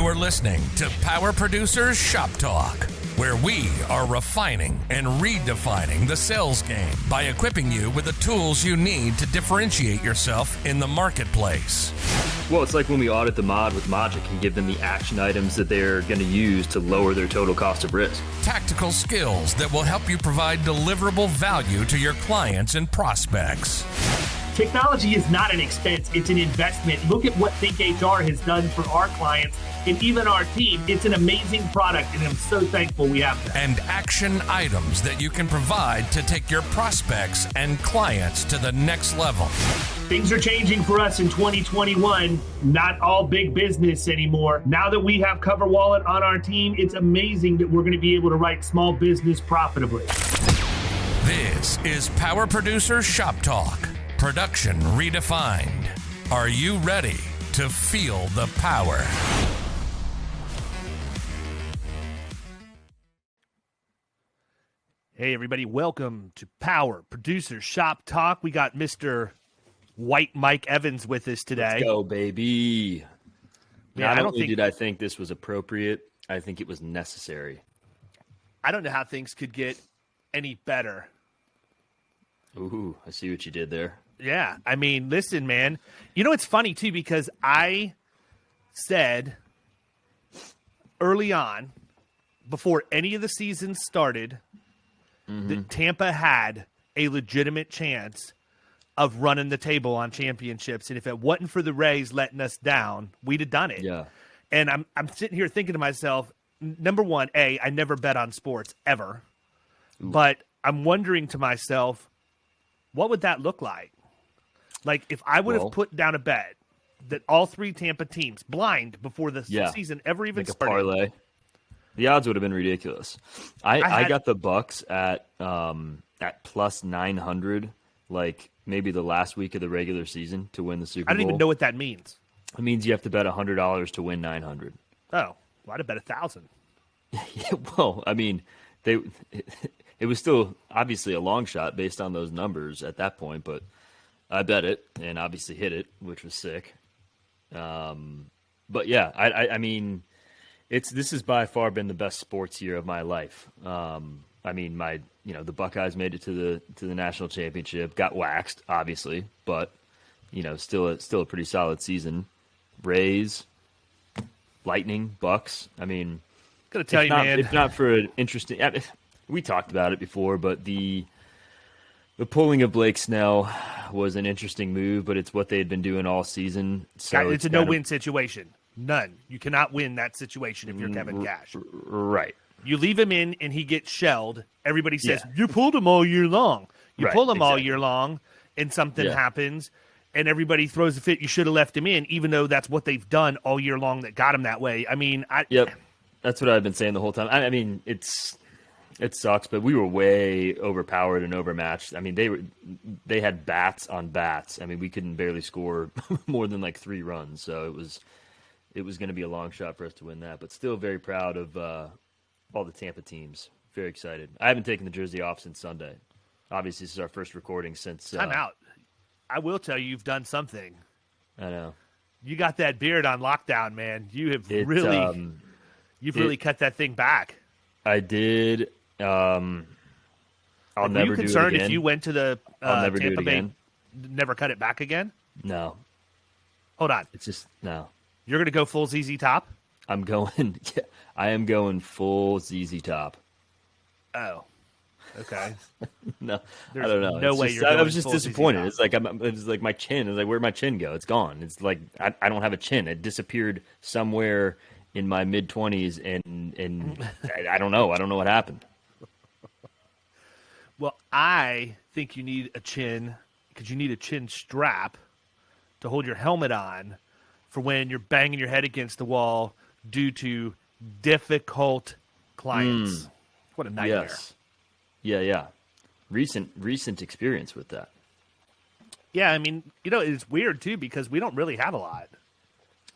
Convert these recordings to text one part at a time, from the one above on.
You're listening to Power Producers Shop Talk, where we are refining and redefining the sales game by equipping you with the tools you need to differentiate yourself in the marketplace. Well, it's like when we audit the mod with Logic and give them the action items that they're going to use to lower their total cost of risk. Tactical skills that will help you provide deliverable value to your clients and prospects. Technology is not an expense, it's an investment. Look at what Think HR has done for our clients and even our team. It's an amazing product, and I'm so thankful we have that. And action items that you can provide to take your prospects and clients to the next level. Things are changing for us in 2021. Not all big business anymore. Now that we have Cover Wallet on our team, it's amazing that we're going to be able to write small business profitably. This is Power Producer Shop Talk. Production redefined. Are you ready to feel the power? Hey, everybody. Welcome to Power Producer Shop Talk. We got Mr. White Mike Evans with us today. Let's go, baby. Yeah, Not only did I think this was appropriate, I think it was necessary. I don't know how things could get any better. Ooh, I see what you did there. Yeah, I mean, listen, man. You know, it's funny, too, because I said early on, before any of the seasons started, that Tampa had a legitimate chance of running the table on championships. And if it wasn't for the Rays letting us down, we'd have done it. Yeah. And I'm sitting here thinking to myself, number one, I never bet on sports, ever. Ooh. But I'm wondering to myself, what would that look like? Like, if I would have put down a bet that all three Tampa teams, blind, before the season ever even started. A parlay. The odds would have been ridiculous. I got the Bucks at plus 900, like maybe the last week of the regular season to win the Super Bowl. I don't even know what that means. It means you have to bet $100 to win 900. Oh, well, I'd have bet 1,000. Yeah, well, I mean, it was still obviously a long shot based on those numbers at that point, but I bet it and obviously hit it, which was sick. But yeah, I mean, this has by far been the best sports year of my life. I mean, the Buckeyes made it to the national championship, got waxed, obviously, but still a pretty solid season. Rays, Lightning, Bucks. I mean, gotta tell you, man, if not for an interesting, we talked about it before, but the pulling of Blake Snell was an interesting move, but it's what they had been doing all season. So it's a no-win situation. None. You cannot win that situation if you're Kevin Cash. Right. You leave him in and he gets shelled. Everybody says, you pulled him all year long. You pull him all year long and something happens and everybody throws a fit. You should have left him in, even though that's what they've done all year long that got him that way. I mean, that's what I've been saying the whole time. I mean, it sucks, but we were way overpowered and overmatched. I mean, they had bats on bats. I mean, we couldn't barely score more than like 3 runs. So it was going to be a long shot for us to win that, but still very proud of all the Tampa teams. Very excited. I haven't taken the jersey off since Sunday. Obviously, this is our first recording since. Time out. I will tell you, you've done something. I know. You got that beard on lockdown, man. You have really cut that thing back. I did. I'll never do it again. Were you concerned if you went to the Tampa Bay, never cut it back again? No. Hold on. It's just no. You're going to go full ZZ Top? I am going full ZZ Top. Oh, okay. No, There's I don't know. No way you're going I was just full disappointed. ZZ Top. It's like my chin. It's like, where'd my chin go? It's gone. It's like I don't have a chin. It disappeared somewhere in my mid-20s, and I don't know. I don't know what happened. Well, I think you need a chin because you need a chin strap to hold your helmet on for when you're banging your head against the wall due to difficult clients. What a nightmare. Yes. Yeah. Recent experience with that. Yeah, I mean, it's weird, too, because we don't really have a lot.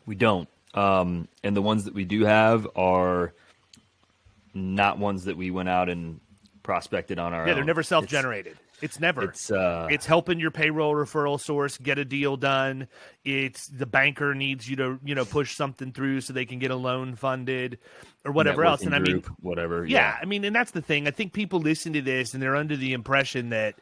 We don't. And the ones that we do have are not ones that we went out and prospected on our own. Yeah, they're never self-generated. It's never. It's helping your payroll referral source get a deal done. It's the banker needs you to, push something through so they can get a loan funded or whatever else. And group, whatever. Yeah, I mean, and that's the thing. I think people listen to this and they're under the impression that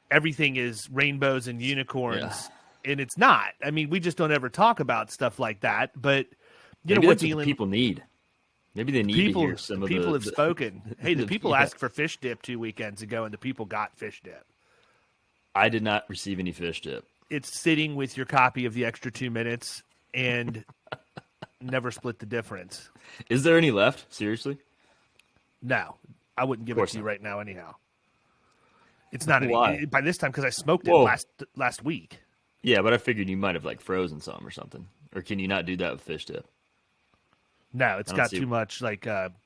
everything is rainbows and unicorns, and it's not. I mean, we just don't ever talk about stuff like that. But maybe that's what people need. Maybe they need to hear some of the people have spoken. Hey, the people asked for fish dip 2 weekends ago, and the people got fish dip. I did not receive any fish dip. It's sitting with your copy of the extra 2 minutes and never split the difference. Is there any left? Seriously? No, I wouldn't give it to you right now anyhow. It's not Why? By this time because I smoked it last week. Yeah, but I figured you might have frozen some or something. Or can you not do that with fish dip? No, it's got too much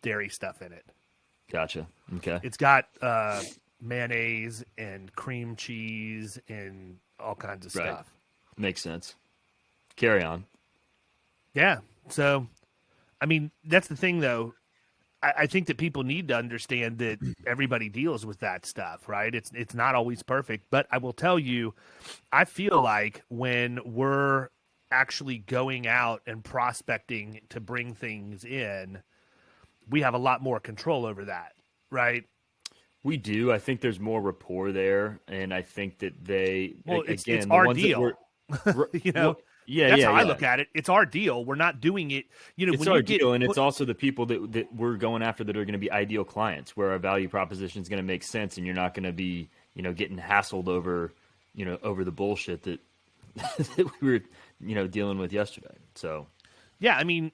dairy stuff in it. Gotcha. Okay. It's got mayonnaise and cream cheese and all kinds of stuff. Makes sense. Carry on. Yeah. So, I mean, that's the thing, though. I think that people need to understand that everybody deals with that stuff, right? It's not always perfect. But I will tell you, I feel like when we're actually going out and prospecting to bring things in, we have a lot more control over that, right? We do. I think there's more rapport there, and I think that it's our deal. That's how I look at it. It's our deal. We're not doing it. It's our deal, and it's also the people that we're going after that are going to be ideal clients, where our value proposition is going to make sense, and you're not going to be, getting hassled over, over the bullshit that that we were, dealing with yesterday. So, yeah, I mean,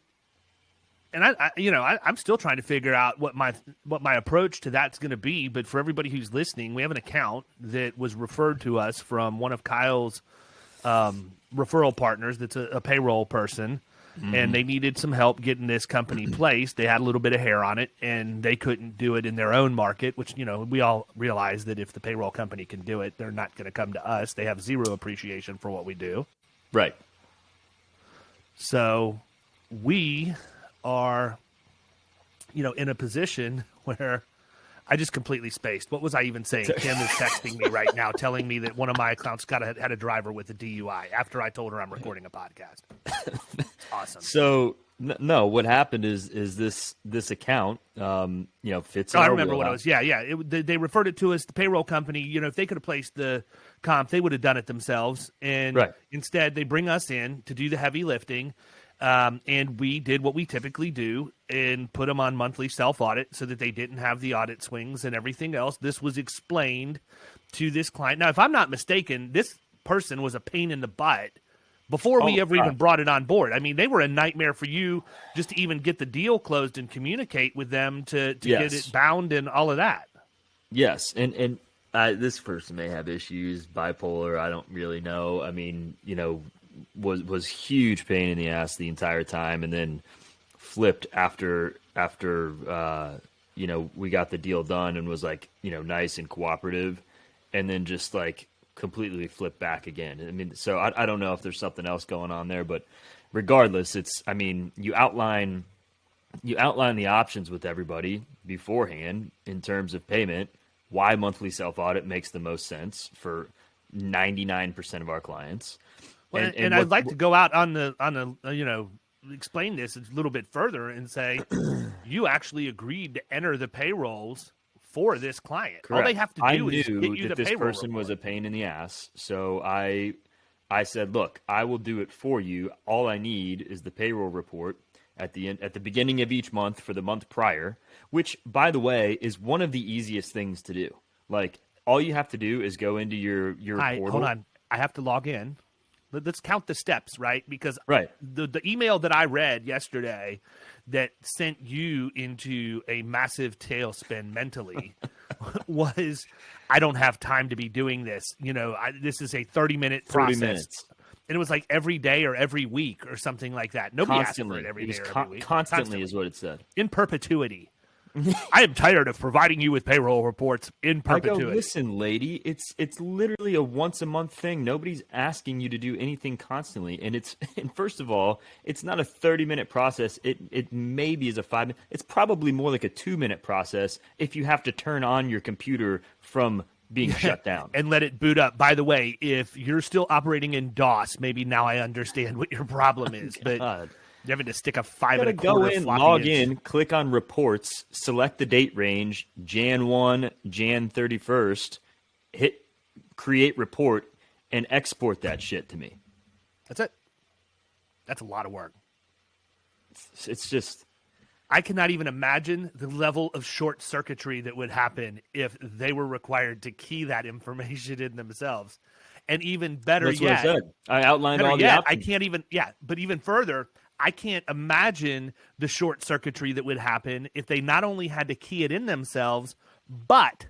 and I'm still trying to figure out what my approach to that's going to be. But for everybody who's listening, we have an account that was referred to us from one of Kyle's referral partners. That's a payroll person, and they needed some help getting this company placed. They had a little bit of hair on it, and they couldn't do it in their own market, which, we all realize that if the payroll company can do it, they're not going to come to us. They have zero appreciation for what we do. Right. So we are, in a position where I just completely spaced. What was I even saying? Kim is texting me right now telling me that one of my accounts had a driver with a DUI after I told her I'm recording a podcast. It's awesome. So, no, what happened is this account, fits in I our remember what it wheelhouse. was. Yeah. They referred it to us, the payroll company. If they could have placed the comp, they would have done it themselves. And instead, they bring us in to do the heavy lifting. And we did what we typically do and put them on monthly self-audit so that they didn't have the audit swings and everything else. This was explained to this client. Now, if I'm not mistaken, this person was a pain in the butt before we ever even brought it on board. I mean, they were a nightmare for you just to even get the deal closed and communicate with them to get it bound and all of that. Yes, and this person may have issues, bipolar, I don't really know. I mean, was huge pain in the ass the entire time, and then flipped after we got the deal done and was nice and cooperative, and then just completely flipped back again. I mean, so I don't know if there's something else going on there, but regardless, you outline the options with everybody beforehand in terms of payment, why monthly self audit makes the most sense for 99% of our clients. And I'd like to go out on the explain this a little bit further and say, you actually agreed to enter the payrolls for this client. Correct. All they have to do is get you the payroll report. This person was a pain in the ass, so I said, look, I will do it for you. All I need is the payroll report at the beginning of each month for the month prior, which, by the way, is one of the easiest things to do. All you have to do is go into your portal. Hold on. I have to log in. Let's count the steps, right? Because right. The email that I read yesterday that sent you into a massive tailspin mentally was, I don't have time to be doing this. This is a 30-minute process. 30 minutes. And it was every day or every week or something like that. Nobody asked for it every day or every week. Constantly is what it said. In perpetuity. I am tired of providing you with payroll reports in perpetuity. I go, listen, lady, it's literally a once a month thing. Nobody's asking you to do anything constantly. And first of all, it's not a 30-minute process. It maybe is a 5-minute. It's probably more like a 2-minute process if you have to turn on your computer from being shut down. And let it boot up. By the way, if you're still operating in DOS, maybe now I understand what your problem is. But you're having to stick a 5 1/4 go in, floppy log inch. in, click on reports, select the date range, Jan 1, Jan 31st, hit create report, and export that shit to me. That's it. That's a lot of work. It's just... I cannot even imagine the level of short circuitry that would happen if they were required to key that information in themselves. And even better That's yet, what I said. I outlined all the options. I can't even, but even further, I can't imagine the short circuitry that would happen if they not only had to key it in themselves, but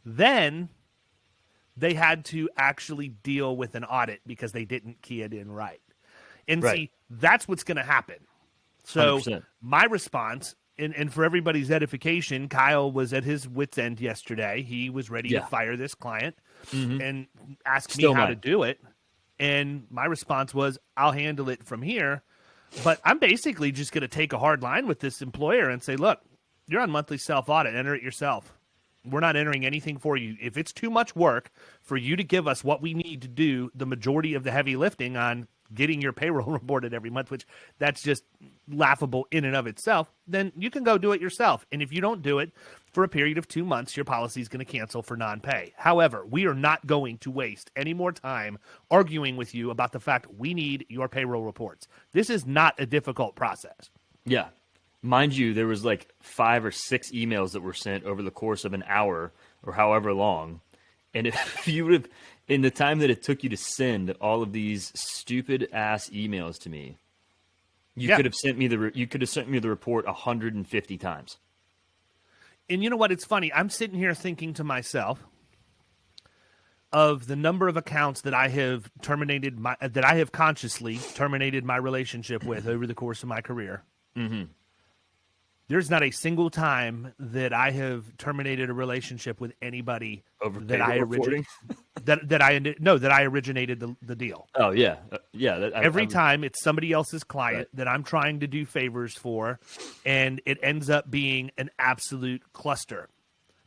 then they had to actually deal with an audit because they didn't key it in right. And Right. see, that's what's going to happen. So 100%. my response, and for everybody's edification, Kyle was at his wit's end yesterday. He was ready to fire this client and ask me how to do it. And my response was, I'll handle it from here. But I'm basically just going to take a hard line with this employer and say, look, you're on monthly self-audit. Enter it yourself. We're not entering anything for you. If it's too much work for you to give us what we need to do the majority of the heavy lifting on getting your payroll reported every month, which that's just laughable in and of itself, then you can go do it yourself. And if you don't do it for a period of 2 months, your policy is going to cancel for non-pay. However, we are not going to waste any more time arguing with you about the fact we need your payroll reports. This is not a difficult process. Yeah. Mind you, there was like 5 or 6 emails that were sent over the course of an hour or however long. And if you would have, in the time that it took you to send all of these stupid ass emails to me, you could have sent me the report 150 times. And you know what? It's funny. I'm sitting here thinking to myself of the number of accounts that I have consciously terminated my relationship with over the course of my career. Mm-hmm. There's not a single time that I have terminated a relationship with anybody Over that I reporting? that I originated the deal. Oh yeah, Every time it's somebody else's client that I'm trying to do favors for, and it ends up being an absolute cluster.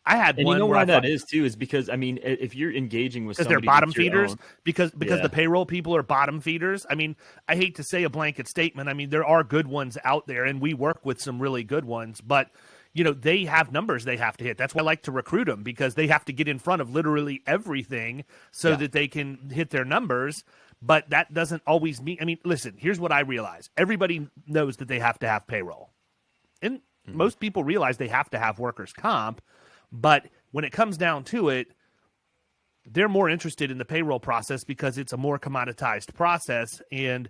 I had and one. You know where why that is too? Is because I mean, if you're engaging with because somebody they're bottom that's your feeders, own- because the payroll people are bottom feeders. I mean, I hate to say a blanket statement. I mean, there are good ones out there, and we work with some really good ones, but they have numbers they have to hit. That's why I like to recruit them, because they have to get in front of literally everything so that they can hit their numbers. But that doesn't always mean. I mean, listen. Here's what I realize: everybody knows that they have to have payroll, and most people realize they have to have workers' comp. But when it comes down to it, they're more interested in the payroll process because it's a more commoditized process. And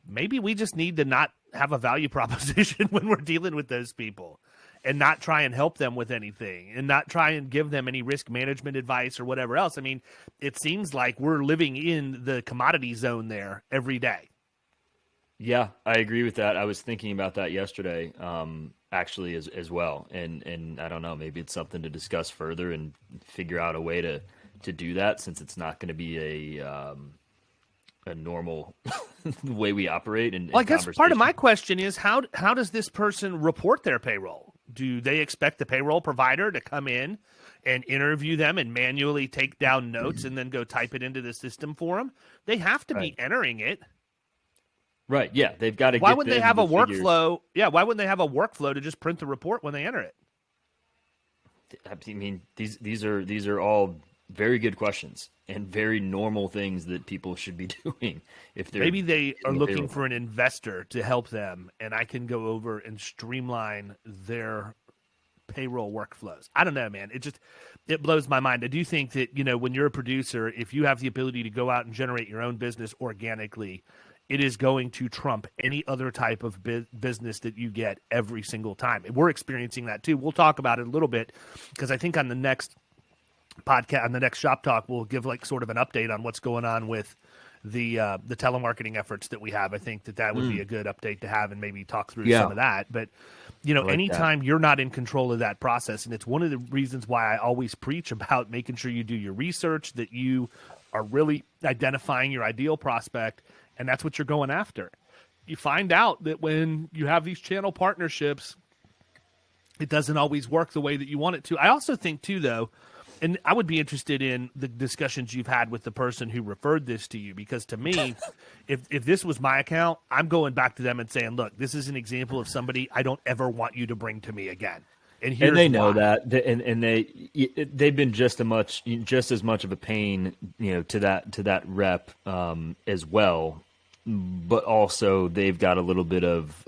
maybe we just need to not have a value proposition when we're dealing with those people, and not try and help them with anything, and not try and give them any risk management advice or whatever else. I mean, it seems like we're living in the commodity zone there every day. Yeah, I agree with that. I was thinking about that yesterday, actually, as well. And I don't know, maybe it's something to discuss further and figure out a way to do that, since it's not going to be a normal way we operate. And well, I guess part of my question is how does this person report their payroll? Do they expect the payroll provider to come in and interview them and manually take down notes and then go type it into the system for them? They have to be entering it. Right. Yeah, they've got to. Why wouldn't they have a workflow? Yeah, why wouldn't they have a workflow to just print the report when they enter it? I mean, these are all very good questions and very normal things that people should be doing. If they're maybe they are looking for an investor to help them, and I can go over and streamline their payroll workflows. I don't know, man. It blows my mind. I do think that when you're a producer, if you have the ability to go out and generate your own business organically, it is going to trump any other type of business that you get every single time. And we're experiencing that too. We'll talk about it a little bit, because I think on the next podcast, on the next Shop Talk, we'll give like sort of an update on what's going on with the telemarketing efforts that we have. I think that would be a good update to have, and maybe talk through some of that. But anytime you're not in control of that process, and it's one of the reasons why I always preach about making sure you do your research, that you are really identifying your ideal prospect. And that's what you're going after. You find out that when you have these channel partnerships, it doesn't always work the way that you want it to. I also think, too, though, And I would be interested in the discussions you've had with the person who referred this to you, because to me, if this was my account, I'm going back to them and saying, look, this is an example of somebody I don't ever want you to bring to me again. And they know why. that, and they've been just as much of a pain, to that rep as well, but also they've got a little bit of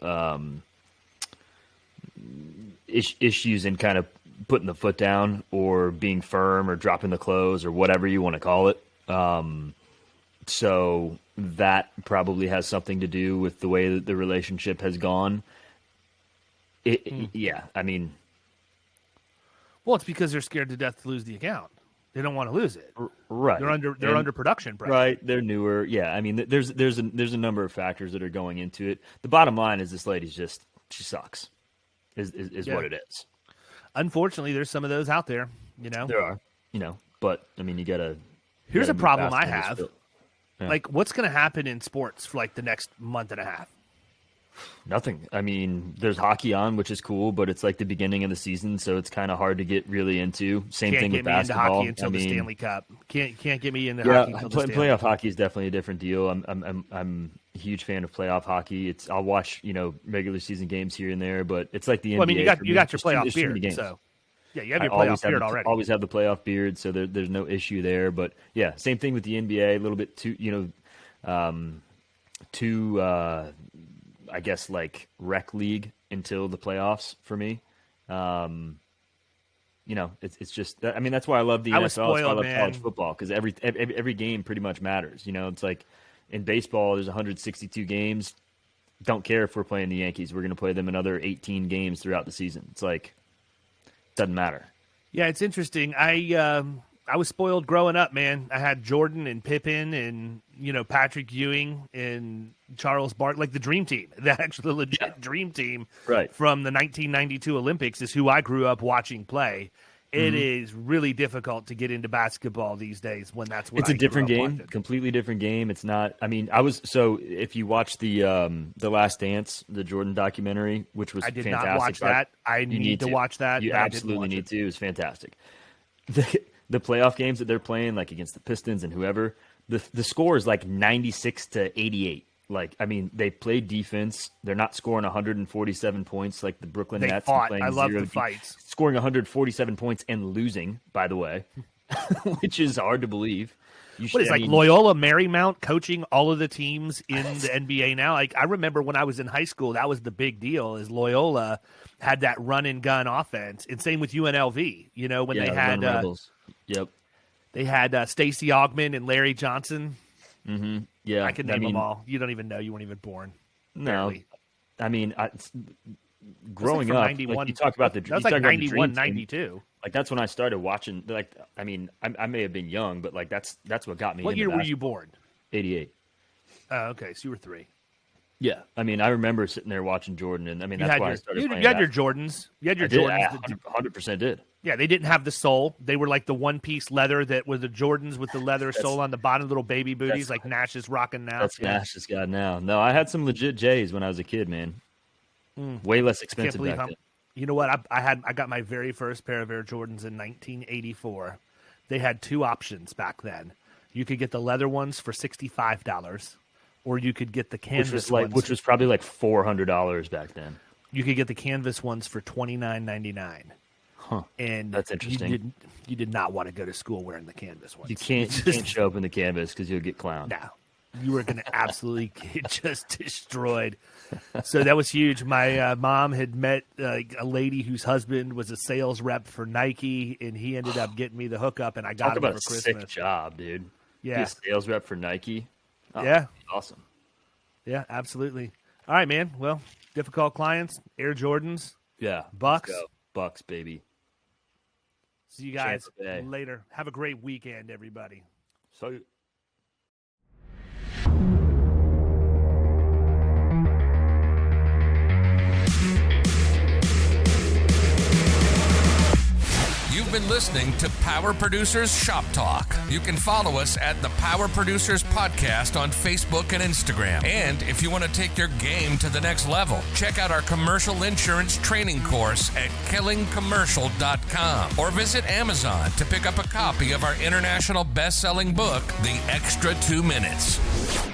issues in kind of putting the foot down or being firm or dropping the clothes or whatever you want to call it. So that probably has something to do with the way that the relationship has gone. Yeah, I mean. Well, it's because they're scared to death to lose the account. They don't want to lose it. Right. They're under production pressure. Right. They're newer. Yeah. I mean, there's a number of factors that are going into it. The bottom line is this lady's she sucks. Is what it is. Unfortunately, there's some of those out there. There are. But I mean, you gotta. Here's a problem I have. Yeah. Like, what's going to happen in sports for like the next month and a half? Nothing. I mean, there's hockey on, which is cool, but it's like the beginning of the season, so it's kind of hard to get really into. Same thing with basketball. Can't get me into hockey until the Stanley Cup. Can't get me into hockey until the Stanley playoff Cup. hockey is definitely a different deal. I'm a huge fan of playoff hockey. I'll watch regular season games here and there, but it's like the NBA. Well, I mean, you got your playoff beard, so yeah, you have your playoff beard already. Always have the playoff beard, so there's no issue there. But yeah, same thing with the NBA. A little bit too I guess like rec league until the playoffs for me. It's just, I mean, that's why I love the NFL. That's why I love college football, because every game pretty much matters. It's like in baseball, there's 162 games. Don't care if we're playing the Yankees. We're going to play them another 18 games throughout the season. It's like, doesn't matter. Yeah, it's interesting. I was spoiled growing up, man. I had Jordan and Pippen and, Patrick Ewing and Charles Barkley, like the dream team, the actual legit dream team from the 1992 Olympics is who I grew up watching play. It is really difficult to get into basketball these days when that's what it's a different game, completely different game. It's not, I mean, if you watch the Last Dance, the Jordan documentary, which was fantastic. I did not watch that. I need to watch that. You absolutely need to. It was fantastic. The playoff games that they're playing, like against the Pistons and whoever, the score is like 96-88. Like, I mean, they play defense. They're not scoring 147 points like the Brooklyn Nets. I love the fights. Scoring 147 points and losing, by the way, which is hard to believe. Loyola Marymount coaching all of the teams in the NBA now? Like, I remember when I was in high school, that was the big deal, is Loyola had that run and gun offense. And same with UNLV, when they had they had Stacey Augmon and Larry Johnson. Mm-hmm. Yeah, I can name them all. You don't even know. You weren't even born. No, barely. I mean, growing up, like you talk about the that was like 91, 92. Like that's when I started watching. Like, I mean, I may have been young, but like that's what got me. What into year basketball. were you born? 88. Oh, okay, so you were 3. Yeah, I mean, I remember sitting there watching Jordan, and I mean, that's why I started playing. You had your Jordans. You had your Jordans. 100% did. Yeah, they didn't have the sole. They were like the one-piece leather that were the Jordans with the leather sole on the bottom, little baby booties, like Nash is rocking now. That's Nash has got now. No, I had some legit J's when I was a kid, man. Way less expensive back then. You know what? I got my very first pair of Air Jordans in 1984. They had 2 options back then. You could get the leather ones for $65, or you could get the canvas ones, which was probably like $400 back then. You could get the canvas ones for $29.99. Huh. And that's interesting. You did not want to go to school wearing the canvas ones. You can't show up in the canvas because you'll get clowned. No, you were going to absolutely get just destroyed. So that was huge. My mom had met a lady whose husband was a sales rep for Nike, and he ended up getting me the hookup, and I got him for Christmas. Sick job, dude. Yeah, be a sales rep for Nike. Oh, yeah, awesome. Yeah, absolutely. All right, man. Well, difficult clients, Air Jordans. Yeah, Bucks, Bucks, baby. See you guys later. Have a great weekend, everybody. So. You've been listening to Power Producers Shop Talk. You can follow us at the Power Producers Podcast on Facebook and Instagram. And if you want to take your game to the next level, check out our commercial insurance training course at killingcommercial.com or visit Amazon to pick up a copy of our international best-selling book, The Extra 2 Minutes.